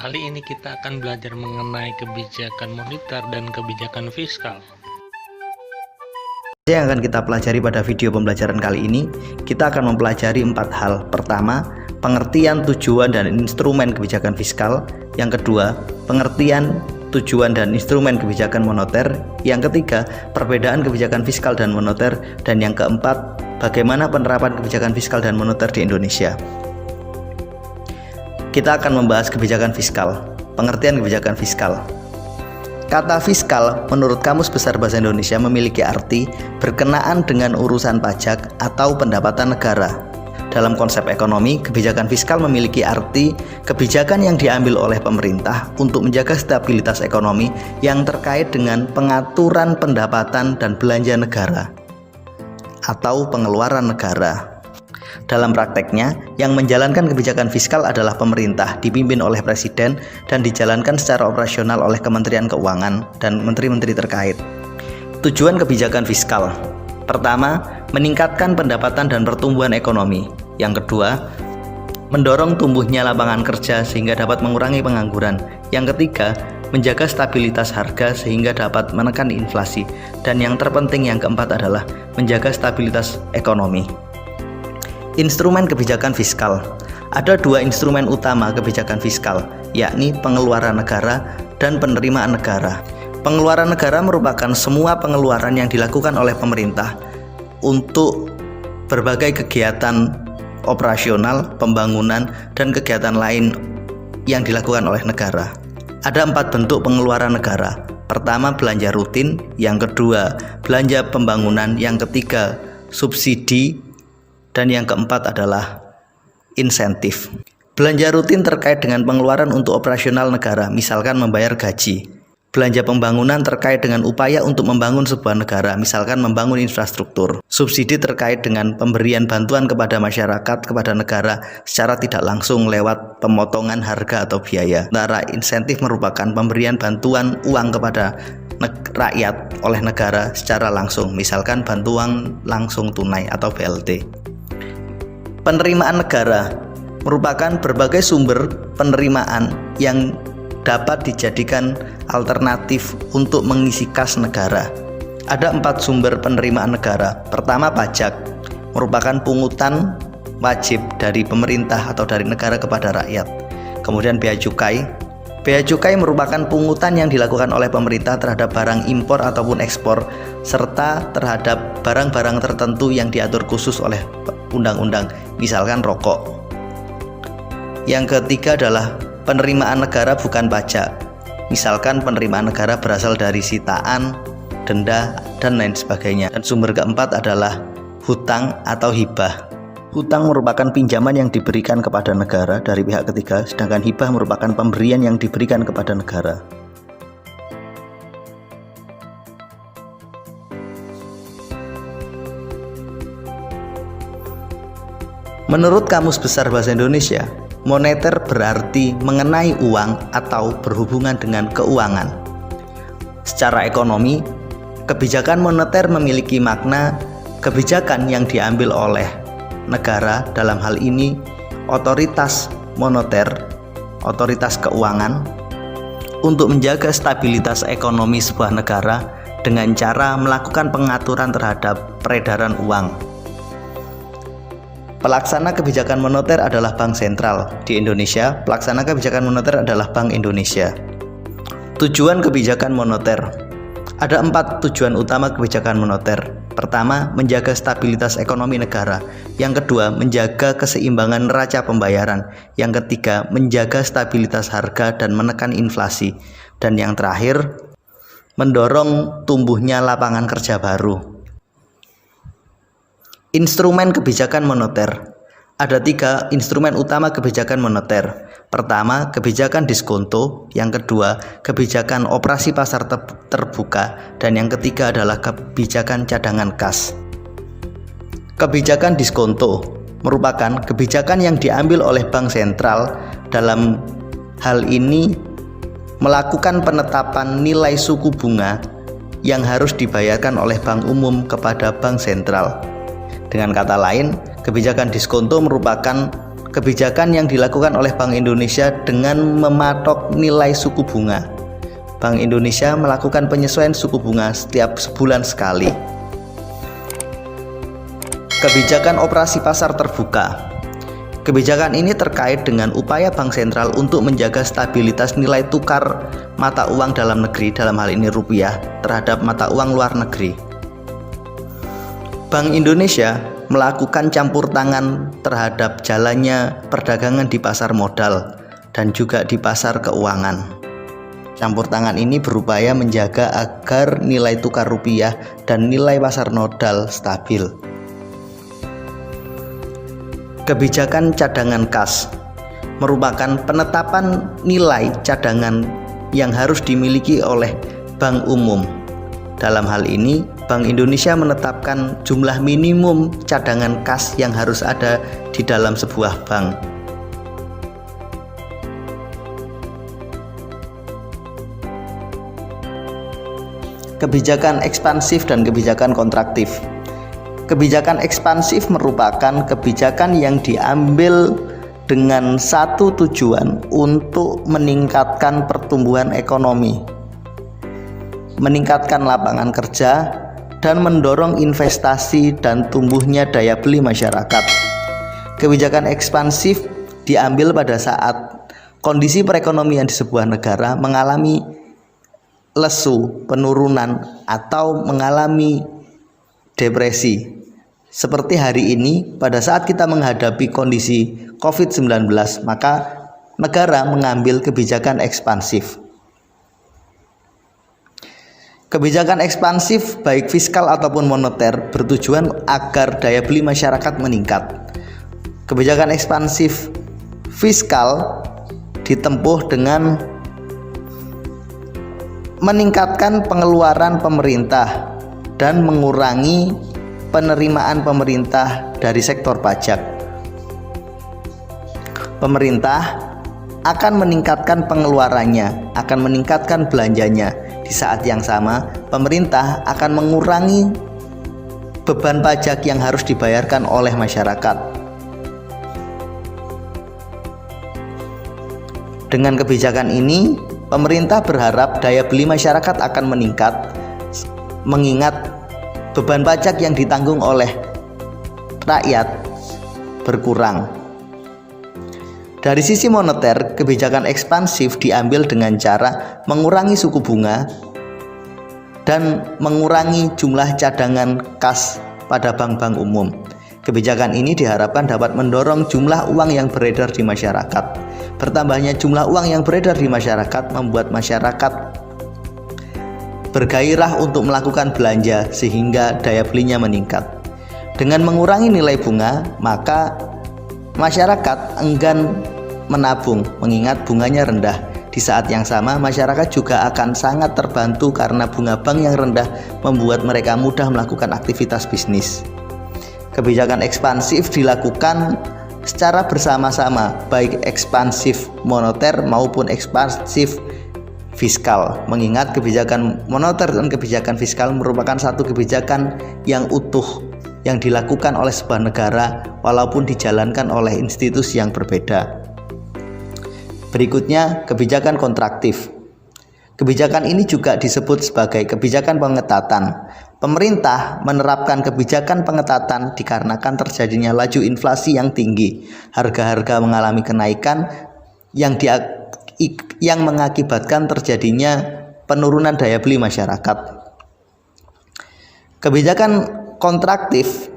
Kali ini kita akan belajar mengenai kebijakan moneter dan kebijakan fiskal. Yang akan kita pelajari pada video pembelajaran kali ini, kita akan mempelajari 4 hal. Pertama, pengertian, tujuan, dan instrumen kebijakan fiskal. Yang kedua, pengertian, tujuan, dan instrumen kebijakan moneter. Yang ketiga, perbedaan kebijakan fiskal dan moneter. Dan yang keempat, bagaimana penerapan kebijakan fiskal dan moneter di Indonesia. Kita akan membahas kebijakan fiskal. Pengertian kebijakan fiskal. Kata fiskal menurut Kamus Besar Bahasa Indonesia memiliki arti berkenaan dengan urusan pajak atau pendapatan negara. Dalam konsep ekonomi, kebijakan fiskal memiliki arti kebijakan yang diambil oleh pemerintah untuk menjaga stabilitas ekonomi yang terkait dengan pengaturan pendapatan dan belanja negara atau pengeluaran negara. Dalam prakteknya, yang menjalankan kebijakan fiskal adalah pemerintah, dipimpin oleh presiden dan dijalankan secara operasional oleh Kementerian Keuangan dan menteri-menteri terkait. Tujuan kebijakan fiskal: pertama, meningkatkan pendapatan dan pertumbuhan ekonomi. Yang kedua, mendorong tumbuhnya lapangan kerja sehingga dapat mengurangi pengangguran. Yang ketiga, menjaga stabilitas harga sehingga dapat menekan inflasi. Dan yang terpenting yang keempat adalah menjaga stabilitas ekonomi. Instrumen kebijakan fiskal. Ada 2 instrumen utama kebijakan fiskal, yakni pengeluaran negara dan penerimaan negara. Pengeluaran negara merupakan semua pengeluaran yang dilakukan oleh pemerintah untuk berbagai kegiatan operasional, pembangunan, dan kegiatan lain yang dilakukan oleh negara. Ada 4 bentuk pengeluaran negara. Pertama, belanja rutin. Yang kedua, belanja pembangunan. Yang ketiga, subsidi. Dan yang keempat adalah insentif. Belanja rutin terkait dengan pengeluaran untuk operasional negara, misalkan membayar gaji. Belanja pembangunan terkait dengan upaya untuk membangun sebuah negara, misalkan membangun infrastruktur. Subsidi terkait dengan pemberian bantuan kepada masyarakat, kepada negara secara tidak langsung lewat pemotongan harga atau biaya. Sementara insentif merupakan pemberian bantuan uang kepada rakyat oleh negara secara langsung, misalkan bantuan langsung tunai atau BLT. Penerimaan negara merupakan berbagai sumber penerimaan yang dapat dijadikan alternatif untuk mengisi kas negara. Ada 4 sumber penerimaan negara. Pertama, pajak, merupakan pungutan wajib dari pemerintah atau dari negara kepada rakyat. Kemudian bea cukai. Bea cukai merupakan pungutan yang dilakukan oleh pemerintah terhadap barang impor ataupun ekspor, serta terhadap barang-barang tertentu yang diatur khusus oleh undang-undang, misalkan rokok. Yang ketiga adalah penerimaan negara bukan pajak, misalkan penerimaan negara berasal dari sitaan, denda, dan lain sebagainya. Dan sumber keempat adalah hutang atau hibah. Hutang merupakan pinjaman yang diberikan kepada negara dari pihak ketiga, sedangkan hibah merupakan pemberian yang diberikan kepada negara. Menurut Kamus Besar Bahasa Indonesia, moneter berarti mengenai uang atau berhubungan dengan keuangan. Secara ekonomi, kebijakan moneter memiliki makna kebijakan yang diambil oleh negara, dalam hal ini otoritas moneter, otoritas keuangan, untuk menjaga stabilitas ekonomi sebuah negara dengan cara melakukan pengaturan terhadap peredaran uang. Pelaksana kebijakan moneter adalah Bank Sentral. Di Indonesia, pelaksana kebijakan moneter adalah Bank Indonesia. Tujuan kebijakan moneter. Ada 4 tujuan utama kebijakan moneter. Pertama, menjaga stabilitas ekonomi negara. Yang kedua, menjaga keseimbangan neraca pembayaran. Yang ketiga, menjaga stabilitas harga dan menekan inflasi. Dan yang terakhir, mendorong tumbuhnya lapangan kerja baru. Instrumen kebijakan moneter. Ada 3 instrumen utama kebijakan moneter. Pertama, kebijakan diskonto. Yang kedua, kebijakan operasi pasar terbuka. Dan yang ketiga adalah kebijakan cadangan kas. Kebijakan diskonto merupakan kebijakan yang diambil oleh Bank Sentral, dalam hal ini melakukan penetapan nilai suku bunga yang harus dibayarkan oleh Bank Umum kepada Bank Sentral. Dengan kata lain, kebijakan diskonto merupakan kebijakan yang dilakukan oleh Bank Indonesia dengan mematok nilai suku bunga. Bank Indonesia melakukan penyesuaian suku bunga setiap sebulan sekali. Kebijakan operasi pasar terbuka. Kebijakan ini terkait dengan upaya Bank Sentral untuk menjaga stabilitas nilai tukar mata uang dalam negeri, dalam hal ini rupiah, terhadap mata uang luar negeri. Bank Indonesia melakukan campur tangan terhadap jalannya perdagangan di pasar modal dan juga di pasar keuangan. Campur tangan ini berupaya menjaga agar nilai tukar rupiah dan nilai pasar modal stabil. Kebijakan cadangan kas merupakan penetapan nilai cadangan yang harus dimiliki oleh bank umum. Dalam hal ini, Bank Indonesia menetapkan jumlah minimum cadangan kas yang harus ada di dalam sebuah bank. Kebijakan ekspansif dan kebijakan kontraktif. Kebijakan ekspansif merupakan kebijakan yang diambil dengan satu tujuan untuk meningkatkan pertumbuhan ekonomi, meningkatkan lapangan kerja, dan mendorong investasi dan tumbuhnya daya beli masyarakat. Kebijakan ekspansif diambil pada saat kondisi perekonomian di sebuah negara mengalami lesu, penurunan, atau mengalami depresi. Seperti hari ini, pada saat kita menghadapi kondisi COVID-19, maka negara mengambil kebijakan ekspansif. Kebijakan ekspansif baik fiskal ataupun moneter bertujuan agar daya beli masyarakat meningkat. Kebijakan ekspansif fiskal ditempuh dengan meningkatkan pengeluaran pemerintah dan mengurangi penerimaan pemerintah dari sektor pajak. Pemerintah akan meningkatkan pengeluarannya, akan meningkatkan belanjanya. Di saat yang sama, pemerintah akan mengurangi beban pajak yang harus dibayarkan oleh masyarakat. Dengan kebijakan ini, pemerintah berharap daya beli masyarakat akan meningkat, mengingat beban pajak yang ditanggung oleh rakyat berkurang. Dari sisi moneter, kebijakan ekspansif diambil dengan cara mengurangi suku bunga dan mengurangi jumlah cadangan kas pada bank-bank umum. Kebijakan ini diharapkan dapat mendorong jumlah uang yang beredar di masyarakat. Bertambahnya jumlah uang yang beredar di masyarakat membuat masyarakat bergairah untuk melakukan belanja sehingga daya belinya meningkat. Dengan mengurangi nilai bunga, maka masyarakat enggan menabung mengingat bunganya rendah. Di saat yang sama, masyarakat juga akan sangat terbantu karena bunga bank yang rendah membuat mereka mudah melakukan aktivitas bisnis. Kebijakan ekspansif dilakukan secara bersama-sama, baik ekspansif moneter maupun ekspansif fiskal, mengingat kebijakan moneter dan kebijakan fiskal merupakan satu kebijakan yang utuh yang dilakukan oleh sebuah negara walaupun dijalankan oleh institusi yang berbeda. Berikutnya, kebijakan kontraktif. Kebijakan ini juga disebut sebagai kebijakan pengetatan. Pemerintah menerapkan kebijakan pengetatan dikarenakan terjadinya laju inflasi yang tinggi. Harga-harga mengalami kenaikan yang mengakibatkan terjadinya penurunan daya beli masyarakat. Kebijakan kontraktif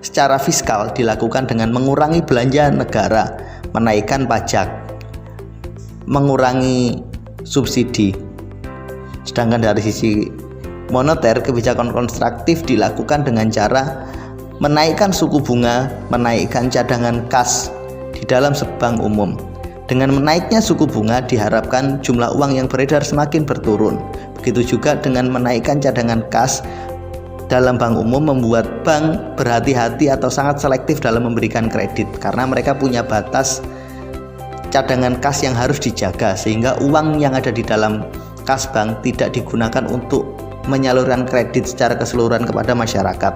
secara fiskal dilakukan dengan mengurangi belanja negara, menaikkan pajak, mengurangi subsidi. Sedangkan dari sisi moneter, kebijakan kontraktif dilakukan dengan cara menaikkan suku bunga, menaikkan cadangan kas di dalam bank umum. Dengan menaiknya suku bunga diharapkan jumlah uang yang beredar semakin berturun. Begitu juga dengan menaikkan cadangan kas dalam bank umum membuat bank berhati-hati atau sangat selektif dalam memberikan kredit karena mereka punya batas cadangan kas yang harus dijaga, sehingga uang yang ada di dalam kas bank tidak digunakan untuk menyalurkan kredit secara keseluruhan kepada masyarakat.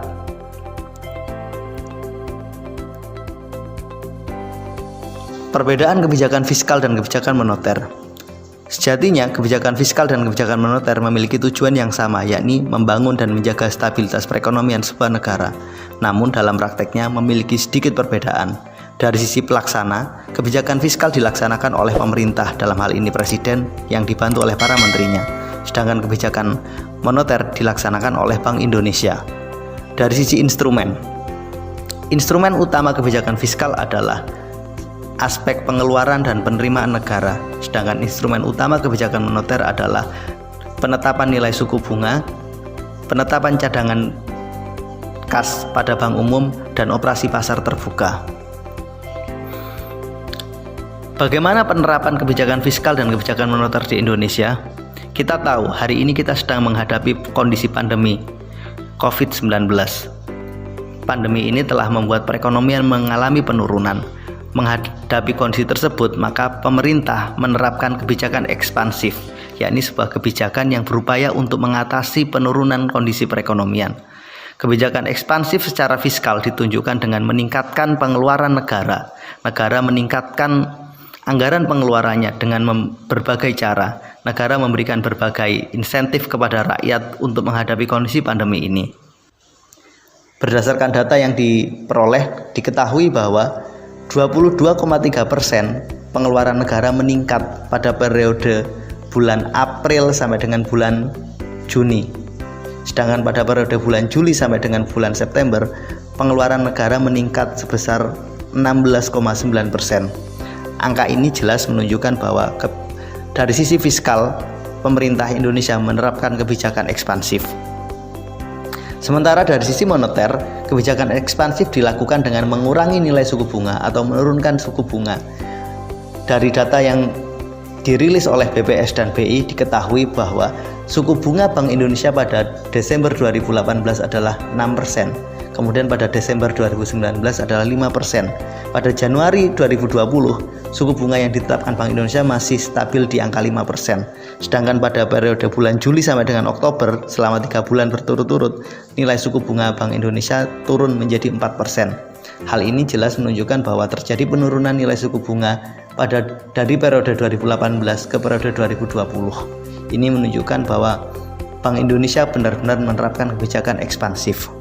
Perbedaan kebijakan fiskal dan kebijakan moneter. Sejatinya, kebijakan fiskal dan kebijakan moneter memiliki tujuan yang sama, yakni membangun dan menjaga stabilitas perekonomian sebuah negara. Namun dalam prakteknya memiliki sedikit perbedaan. Dari sisi pelaksana, kebijakan fiskal dilaksanakan oleh pemerintah, dalam hal ini presiden yang dibantu oleh para menterinya. Sedangkan kebijakan moneter dilaksanakan oleh Bank Indonesia. Dari sisi instrumen utama kebijakan fiskal adalah aspek pengeluaran dan penerimaan negara, sedangkan instrumen utama kebijakan moneter adalah penetapan nilai suku bunga, penetapan cadangan kas pada bank umum, dan operasi pasar terbuka. Bagaimana penerapan kebijakan fiskal dan kebijakan moneter di Indonesia? Kita tahu hari ini kita sedang menghadapi kondisi pandemi COVID-19. Pandemi ini telah membuat perekonomian mengalami penurunan. Menghadapi kondisi tersebut, maka pemerintah menerapkan kebijakan ekspansif, yakni sebuah kebijakan yang berupaya untuk mengatasi penurunan kondisi perekonomian. Kebijakan ekspansif secara fiskal ditunjukkan dengan meningkatkan pengeluaran negara. Negara meningkatkan anggaran pengeluarannya dengan berbagai cara. Negara memberikan berbagai insentif kepada rakyat untuk menghadapi kondisi pandemi ini. Berdasarkan data yang diperoleh, diketahui bahwa 22,3% pengeluaran negara meningkat pada periode bulan April sampai dengan bulan Juni. Sedangkan pada periode bulan Juli sampai dengan bulan September, pengeluaran negara meningkat sebesar 16,9%. Angka ini jelas menunjukkan bahwa dari sisi fiskal, pemerintah Indonesia menerapkan kebijakan ekspansif. Sementara dari sisi moneter, kebijakan ekspansif dilakukan dengan mengurangi nilai suku bunga atau menurunkan suku bunga. Dari data yang dirilis oleh BPS dan BI diketahui bahwa suku bunga Bank Indonesia pada Desember 2018 adalah 6%, kemudian pada Desember 2019 adalah 5%. Pada Januari 2020, suku bunga yang ditetapkan Bank Indonesia masih stabil di angka 5%. Sedangkan pada periode bulan Juli sampai dengan Oktober, selama 3 bulan berturut-turut, nilai suku bunga Bank Indonesia turun menjadi 4%. Hal ini jelas menunjukkan bahwa terjadi penurunan nilai suku bunga dari periode 2018 ke periode 2020. Ini menunjukkan bahwa Bank Indonesia benar-benar menerapkan kebijakan ekspansif.